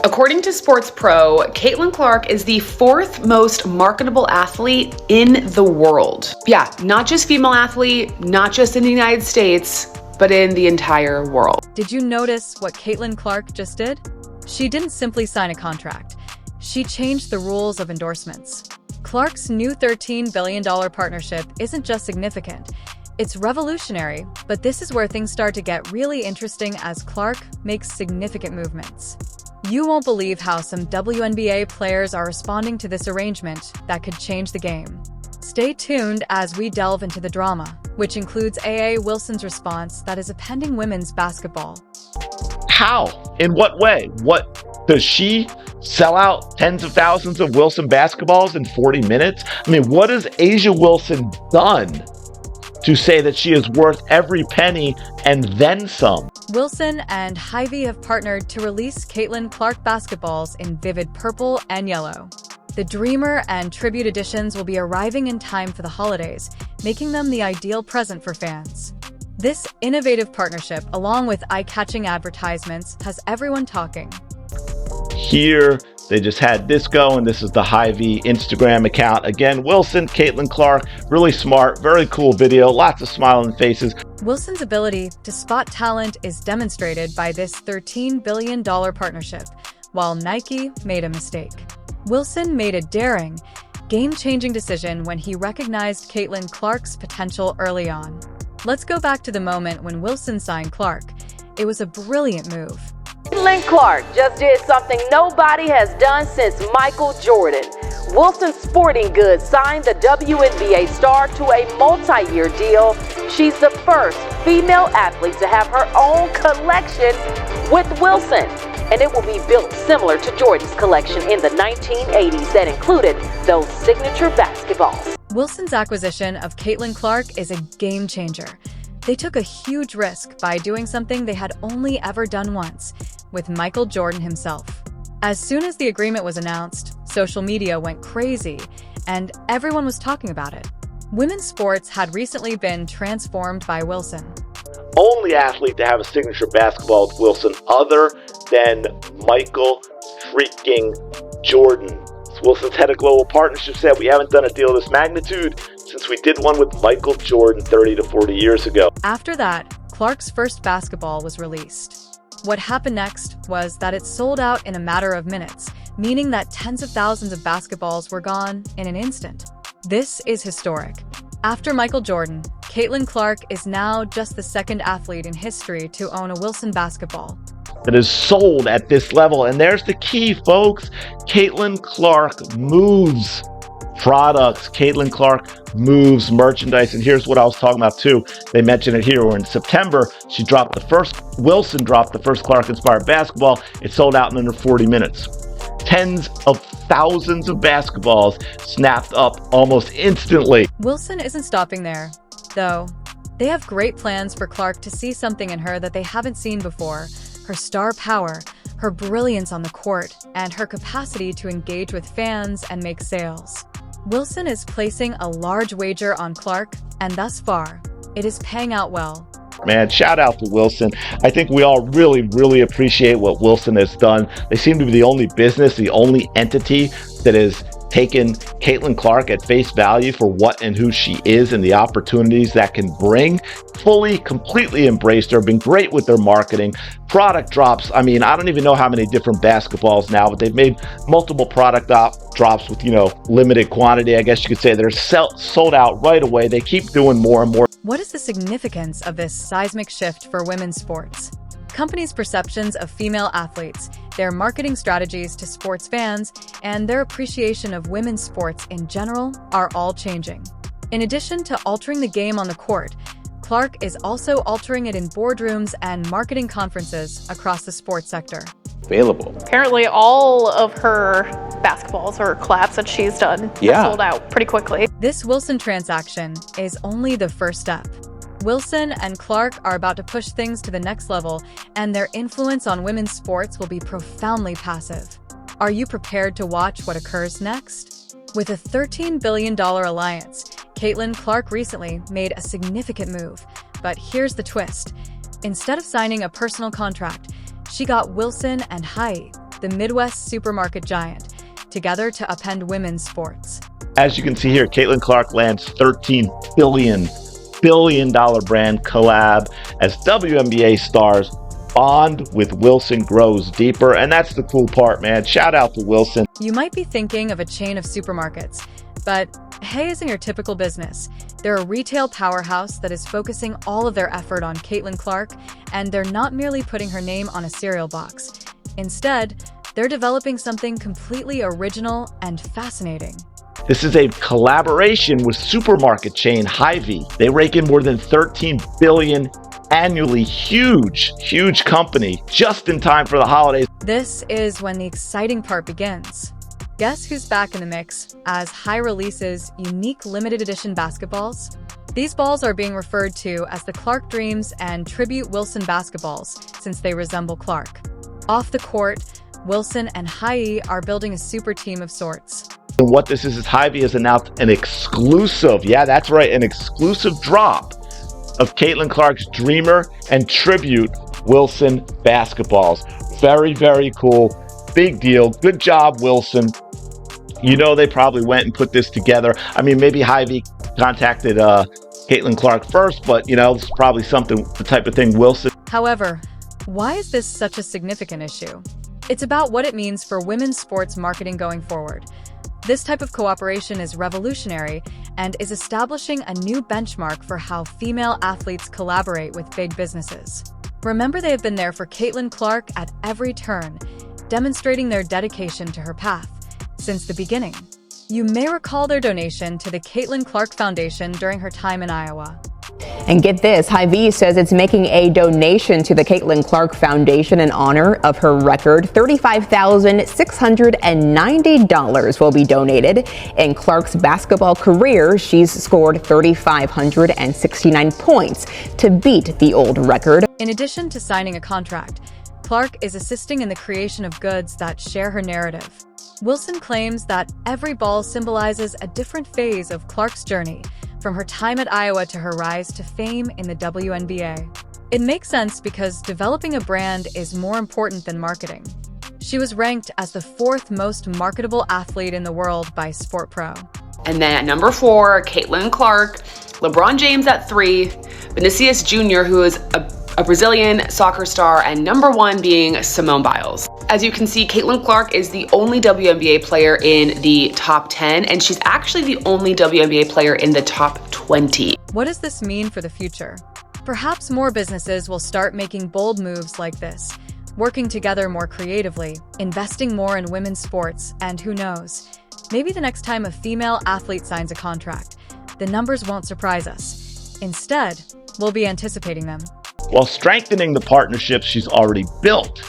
According to Sports Pro, Caitlin Clark is the fourth most marketable athlete in the world. Yeah, not just female athlete, not just in the United States, but in the entire world. Did you notice what Caitlin Clark just did? She didn't simply sign a contract. She changed the rules of endorsements. Clark's new $13 billion partnership isn't just significant, it's revolutionary, but this is where things start to get really interesting as Clark makes significant movements. You won't believe how some WNBA players are responding to this arrangement that could change the game. Stay tuned as we delve into the drama, which includes A.A. Wilson's response that is appending women's basketball. How? In what way? What does she sell out tens of thousands of Wilson basketballs in 40 minutes? I mean, what has A'ja Wilson done to say that she is worth every penny and then some? Wilson and Hy-Vee have partnered to release Caitlin Clark basketballs in vivid purple and yellow. The Dreamer and Tribute editions will be arriving in time for the holidays, making them the ideal present for fans. This innovative partnership, along with eye-catching advertisements, has everyone talking. Here, they just had this go, and this is the Hy-Vee Instagram account. Again, Wilson, Caitlin Clark, really smart, very cool video, lots of smiling faces. Wilson's ability to spot talent is demonstrated by this $13 billion partnership, while Nike made a mistake. Wilson made a daring, game-changing decision when he recognized Caitlin Clark's potential early on. Let's go back to the moment when Wilson signed Clark. It was a brilliant move. Caitlin Clark just did something nobody has done since Michael Jordan. Wilson Sporting Goods signed the WNBA star to a multi-year deal. She's the first female athlete to have her own collection with Wilson, and it will be built similar to Jordan's collection in the 1980s that included those signature basketballs. Wilson's acquisition of Caitlin Clark is a game changer. They took a huge risk by doing something they had only ever done once, with Michael Jordan himself. As soon as the agreement was announced, social media went crazy, and everyone was talking about it. Women's sports had recently been transformed by Wilson. Only athlete to have a signature basketball with Wilson other than Michael freaking Jordan. Wilson's head of global partnership said, "We haven't done a deal of this magnitude since we did one with Michael Jordan 30 to 40 years ago." After that, Clark's first basketball was released. What happened next was that it sold out in a matter of minutes, meaning that tens of thousands of basketballs were gone in an instant. This is historic. After Michael Jordan, Caitlin Clark is now just the second athlete in history to own a Wilson basketball that is sold at this level. And there's the key, folks. Caitlin Clark moves products. Caitlin Clark moves merchandise. And here's what I was talking about too. They mentioned it here. Where in September, Wilson dropped the first Clark-inspired basketball. It sold out in under 40 minutes. Tens of thousands of basketballs snapped up almost instantly. Wilson isn't stopping there, though. They have great plans for Clark to see something in her that they haven't seen before. Her star power, her brilliance on the court, and her capacity to engage with fans and make sales. Wilson is placing a large wager on Clark, and thus far, it is paying out well. Man, shout out to Wilson. I think we all really appreciate what Wilson has done. They seem to be the only business, the only entity that has taken Caitlin Clark at face value for what and who she is and the opportunities that can bring. Fully, completely embraced her, been great with their marketing. Product drops, I mean, I don't even know how many different basketballs now, but they've made multiple product drops with, limited quantity, I guess you could say. They're sold out right away. They keep doing more and more. What is the significance of this seismic shift for women's sports? Companies' perceptions of female athletes, their marketing strategies to sports fans, and their appreciation of women's sports in general are all changing. In addition to altering the game on the court, Clark is also altering it in boardrooms and marketing conferences across the sports sector. Available. Apparently all of her basketballs or collabs that she's done are sold out pretty quickly. This Wilson transaction is only the first step. Wilson and Clark are about to push things to the next level, and their influence on women's sports will be profoundly passive. Are you prepared to watch what occurs next? With a $13 billion alliance, Caitlin Clark recently made a significant move. But here's the twist. Instead of signing a personal contract, she got Wilson and Hy-Vee, the Midwest supermarket giant, together to upend women's sports. As you can see here, Caitlin Clark lands $13 billion brand collab as WNBA stars bond with Wilson grows deeper. And that's the cool part, man. Shout out to Wilson. You might be thinking of a chain of supermarkets, but Hy-Vee isn't your typical business. They're a retail powerhouse that is focusing all of their effort on Caitlin Clark, and they're not merely putting her name on a cereal box. Instead, they're developing something completely original and fascinating. This is a collaboration with supermarket chain Hy-Vee. They rake in more than $13 billion annually. Huge company, just in time for the holidays. This is when the exciting part begins. Guess who's back in the mix as Hy-Vee releases unique limited edition basketballs? These balls are being referred to as the Clark Dreams and Tribute Wilson basketballs since they resemble Clark. Off the court, Wilson and Hy-Vee are building a super team of sorts. And what this is Hy-Vee has announced an exclusive, yeah, that's right, an exclusive drop of Caitlin Clark's Dreamer and Tribute Wilson basketballs. Very cool. Big deal. Good job, Wilson. You know, they probably went and put this together. I mean, maybe Hy-Vee contacted Caitlin Clark first, but you know, this is probably the type of thing Wilson. However, why is this such a significant issue? It's about what it means for women's sports marketing going forward. This type of cooperation is revolutionary and is establishing a new benchmark for how female athletes collaborate with big businesses. Remember, they have been there for Caitlin Clark at every turn, demonstrating their dedication to her path since the beginning. You may recall their donation to the Caitlin Clark Foundation during her time in Iowa. And get this, Hy-Vee says it's making a donation to the Caitlin Clark Foundation in honor of her record. $35,690 will be donated. In Clark's basketball career, she's scored 3,569 points to beat the old record. In addition to signing a contract, Clark is assisting in the creation of goods that share her narrative. Wilson claims that every ball symbolizes a different phase of Clark's journey, from her time at Iowa to her rise to fame in the WNBA. It makes sense because developing a brand is more important than marketing. She was ranked as the 4th most marketable athlete in the world by Sport Pro. And then at number 4, Caitlin Clark, LeBron James at 3, Vinicius Jr., who is a Brazilian soccer star, and number 1 being Simone Biles. As you can see, Caitlin Clark is the only WNBA player in the top 10, and she's actually the only WNBA player in the top 20. What does this mean for the future? Perhaps more businesses will start making bold moves like this, working together more creatively, investing more in women's sports, and who knows, maybe the next time a female athlete signs a contract, the numbers won't surprise us. Instead, we'll be anticipating them. While strengthening the partnerships she's already built.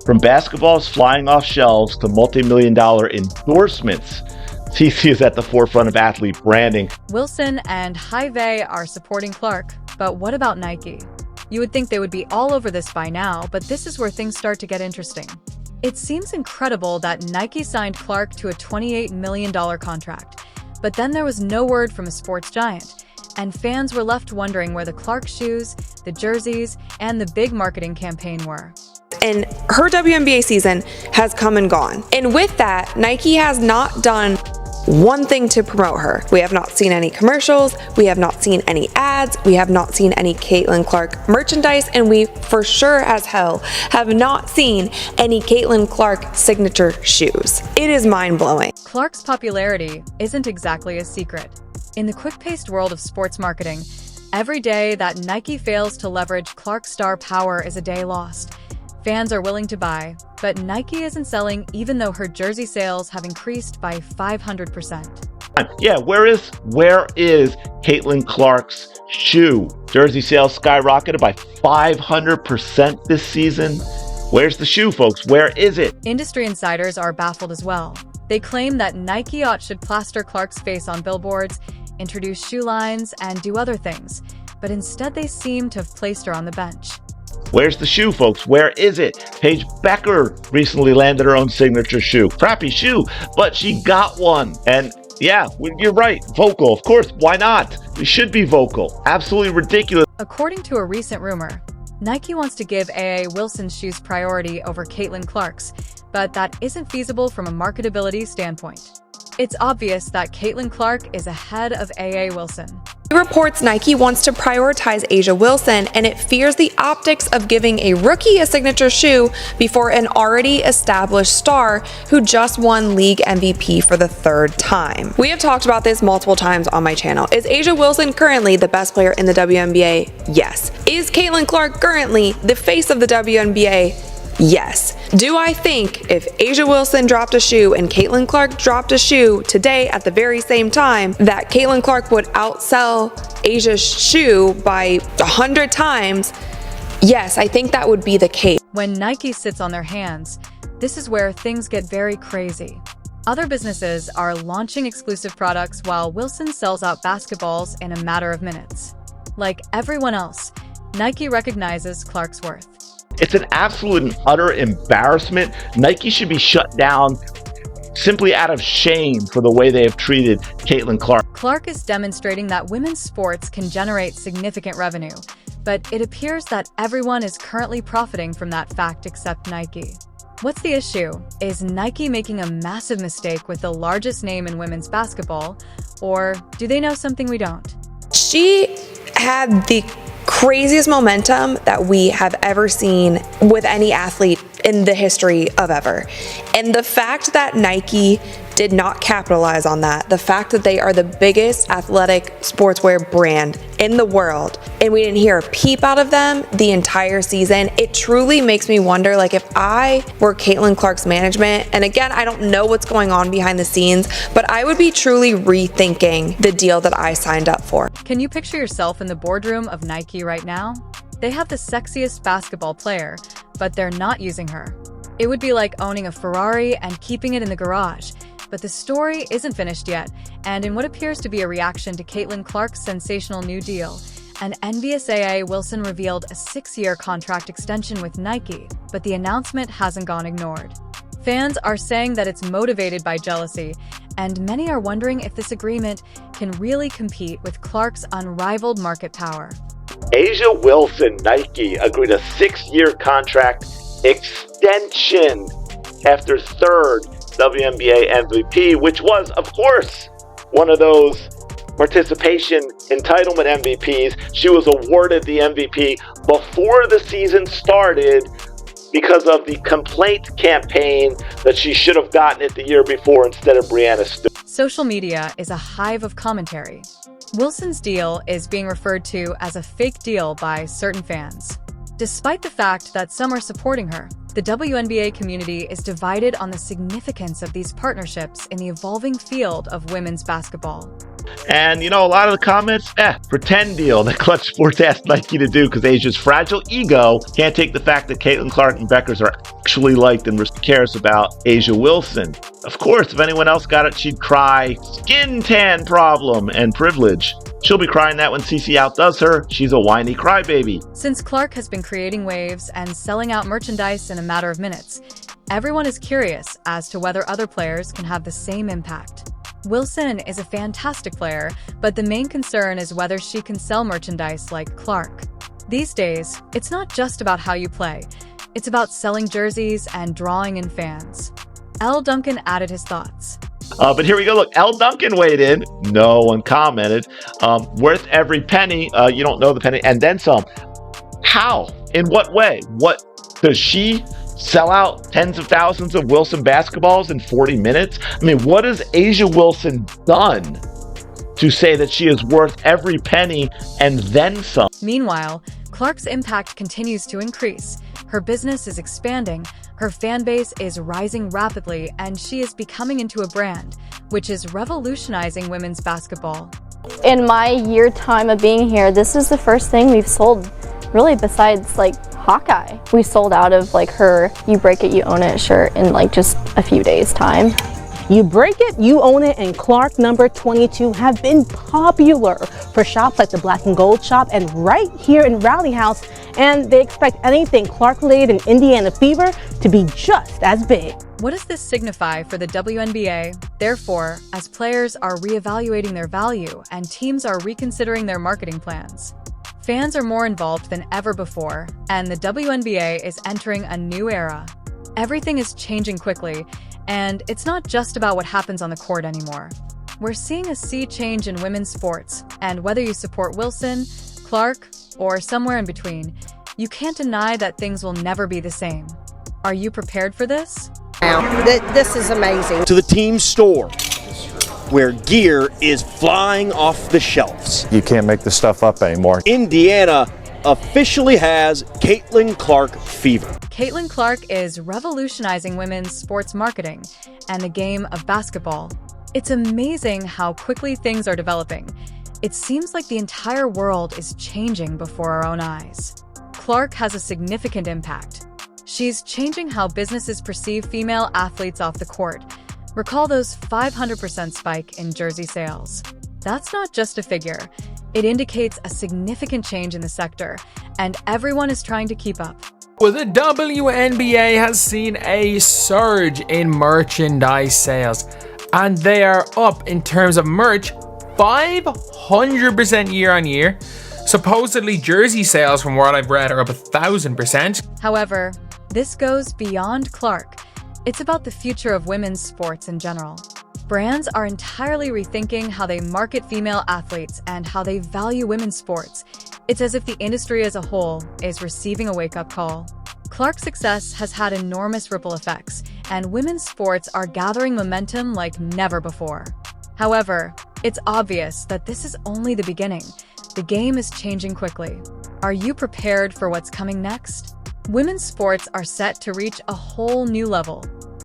From basketballs flying off shelves to multi-million-dollar endorsements, CC is at the forefront of athlete branding. Wilson and Hy-Vee are supporting Clark, but what about Nike? You would think they would be all over this by now, but this is where things start to get interesting. It seems incredible that Nike signed Clark to a $28 million contract, but then there was no word from a sports giant, and fans were left wondering where the Clark shoes, the jerseys, and the big marketing campaign were. And her WNBA season has come and gone. And with that, Nike has not done one thing to promote her. We have not seen any commercials, we have not seen any ads, we have not seen any Caitlin Clark merchandise, and we for sure as hell have not seen any Caitlin Clark signature shoes. It is mind-blowing. Clark's popularity isn't exactly a secret. In the quick-paced world of sports marketing, every day that Nike fails to leverage Clark's star power is a day lost. Fans are willing to buy, but Nike isn't selling even though her jersey sales have increased by 500%. Yeah, where is Caitlin Clark's shoe? Jersey sales skyrocketed by 500% this season. Where's the shoe, folks? Where is it? Industry insiders are baffled as well. They claim that Nike should plaster Clark's face on billboards, introduce shoe lines, and do other things, but instead they seem to have placed her on the bench. Where's the shoe, folks? Where is it? Paige Becker recently landed her own signature shoe. Crappy shoe, but she got one. And yeah, you're right, vocal. Of course, why not? We should be vocal. Absolutely ridiculous. According to a recent rumor, Nike wants to give A.A. Wilson's shoes priority over Caitlin Clark's, but that isn't feasible from a marketability standpoint. It's obvious that Caitlin Clark is ahead of A.A. Wilson. He reports Nike wants to prioritize A'ja Wilson, and it fears the optics of giving a rookie a signature shoe before an already established star who just won league MVP for the third time. We have talked about this multiple times on my channel. Is A'ja Wilson currently the best player in the WNBA? Yes. Is Caitlin Clark currently the face of the WNBA? Yes. Do I think if A'ja Wilson dropped a shoe and Caitlin Clark dropped a shoe today at the very same time, that Caitlin Clark would outsell A'ja's shoe by 100 times? Yes, I think that would be the case. When Nike sits on their hands, this is where things get very crazy. Other businesses are launching exclusive products while Wilson sells out basketballs in a matter of minutes. Like everyone else, Nike recognizes Clark's worth. It's an absolute and utter embarrassment. Nike should be shut down simply out of shame for the way they have treated Caitlin Clark. Clark is demonstrating that women's sports can generate significant revenue, but it appears that everyone is currently profiting from that fact except Nike. What's the issue? Is Nike making a massive mistake with the largest name in women's basketball, or do they know something we don't? She had the craziest momentum that we have ever seen with any athlete in the history of ever. And the fact that Nike did not capitalize on that, the fact that they are the biggest athletic sportswear brand in the world, and we didn't hear a peep out of them the entire season, it truly makes me wonder, like, if I were Caitlin Clark's management, and again, I don't know what's going on behind the scenes, but I would be truly rethinking the deal that I signed up for. Can you picture yourself in the boardroom of Nike right now? They have the sexiest basketball player, but they're not using her. It would be like owning a Ferrari and keeping it in the garage. But the story isn't finished yet, and in what appears to be a reaction to Caitlin Clark's sensational new deal, an envious A.A. Wilson revealed a 6-year contract extension with Nike, but the announcement hasn't gone ignored. Fans are saying that it's motivated by jealousy, and many are wondering if this agreement can really compete with Clark's unrivaled market power. A'ja Wilson, Nike, agreed a 6-year contract extension after third WNBA MVP, which was, of course, one of those participation entitlement MVPs. She was awarded the MVP before the season started because of the complaint campaign that she should have gotten it the year before instead of Brianna Stewart. Social media is a hive of commentary. Wilson's deal is being referred to as a fake deal by certain fans. Despite the fact that some are supporting her, the WNBA community is divided on the significance of these partnerships in the evolving field of women's basketball. And, you know, a lot of the comments, pretend deal that Clutch Sports asked Nike to do because A'ja's fragile ego can't take the fact that Caitlin Clark and Beckers are actually liked and cares about A'ja Wilson. Of course, if anyone else got it, she'd cry skin tan problem and privilege. She'll be crying that when CC outdoes her. She's a whiny crybaby. Since Clark has been creating waves and selling out merchandise in a matter of minutes, everyone is curious as to whether other players can have the same impact. Wilson is a fantastic player, but the main concern is whether she can sell merchandise like Clark. These days, it's not just about how you play. It's about selling jerseys and drawing in fans. L. Duncan added his thoughts. But here we go. Look, L. Duncan weighed in. No one commented. Worth every penny. You don't know the penny. And then some. How? In what way? What does she sell out tens of thousands of Wilson basketballs in 40 minutes? I mean, what has A'ja Wilson done to say that she is worth every penny and then some? Meanwhile, Clark's impact continues to increase. Her business is expanding, her fan base is rising rapidly, and she is becoming into a brand, which is revolutionizing women's basketball. In my year time of being here, this is the first thing we've sold, really, besides like Hawkeye. We sold out of like her "You Break It, You Own It" shirt in like just a few days' time. You Break It, You Own It, and Clark number 22 have been popular for shops like the Black and Gold shop and right here in Rally House, and they expect anything Clark-related in Indiana Fever to be just as big. What does this signify for the WNBA? Therefore, as players are reevaluating their value and teams are reconsidering their marketing plans. Fans are more involved than ever before, and the WNBA is entering a new era. Everything is changing quickly, and it's not just about what happens on the court anymore. We're seeing a sea change in women's sports, and whether you support Wilson, Clark, or somewhere in between, you can't deny that things will never be the same. Are you prepared for this? This is amazing. To the team store, where gear is flying off the shelves. You can't make this stuff up anymore. Indiana officially has Caitlin Clark fever. Caitlin Clark is revolutionizing women's sports marketing and the game of basketball. It's amazing how quickly things are developing. It seems like the entire world is changing before our own eyes. Clark has a significant impact. She's changing how businesses perceive female athletes off the court. Recall those 500% spike in jersey sales. That's not just a figure. It indicates a significant change in the sector, and everyone is trying to keep up. Well, the WNBA has seen a surge in merchandise sales, and they are up in terms of merch 500% year on year. Supposedly, jersey sales, from what I've read, are up 1,000%. However, this goes beyond Clark. It's about the future of women's sports in general. Brands are entirely rethinking how they market female athletes and how they value women's sports. It's as if the industry as a whole is receiving a wake-up call. Clark's success has had enormous ripple effects, and women's sports are gathering momentum like never before. However, it's obvious that this is only the beginning. The game is changing quickly. Are you prepared for what's coming next? Women's sports are set to reach a whole new level.